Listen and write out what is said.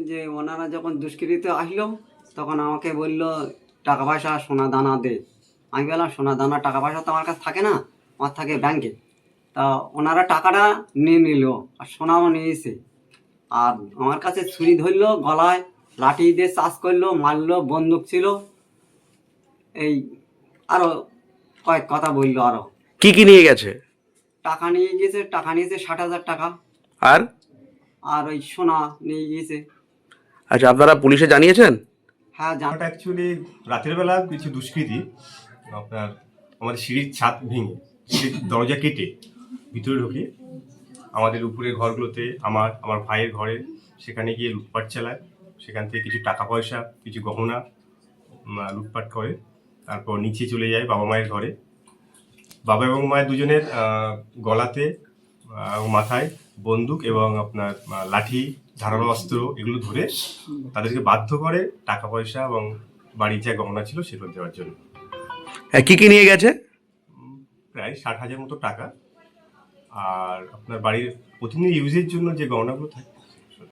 যে ওনারা যখন দুষ্কৃতীতে আসলো তখন আমাকে বলল টাকা পয়সা সোনা দানা দে। আমি বললাম সোনা দানা টাকা পয়সা তো আমার কাছে থাকে না, আমার থাকে ব্যাংকে। তা ওনারা টাকাটা নিয়ে নিল আর সোনাও নিয়েছে। আর আমার কাছে ছুরি ধরলো, গলায় লাঠি দিয়ে চাষ করলো, মারলো, বন্দুক ছিল, এই আরো কয়েক কথা বললো। আরো কি কি নিয়ে গেছে? টাকা নিয়ে গিয়েছে, টাকা নিয়েছে 60,000 টাকা। আর আর ওই সোনা নিয়ে গিয়েছে। আচ্ছা, আপনারা পুলিশে জানিয়েছেন? হ্যাঁ ওটা অ্যাকচুয়ালি রাতের বেলা কিছু দুষ্কৃতী আপনার আমাদের সিঁড়ির ছাদ ভেঙে, সিঁড়ির দরজা কেটে ভিতরে ঢুকে আমাদের উপরের ঘরগুলোতে, আমার ভাইয়ের ঘরে, সেখানে গিয়ে লুটপাট চালায়। সেখান থেকে কিছু টাকা পয়সা, কিছু গহনা লুটপাট করে। তারপর নিচে চলে যায় বাবা মায়ের ঘরে। বাবা এবং মায়ের দুজনের গলাতে মাথায় বন্দুক এবং আপনার লাঠি, ধারালো অস্ত্র এগুলো ধরে তাদেরকে বাধ্য করে টাকা পয়সা এবং বাড়ির যা গহনা ছিল সেগুলো দেওয়ার জন্য। হ্যাঁ, কি কি নিয়ে গেছে? প্রায় 60,000 মতো টাকা। আর আপনার বাড়ির প্রতিদিন ইউজের জন্য যে গহনাগুলো থাকে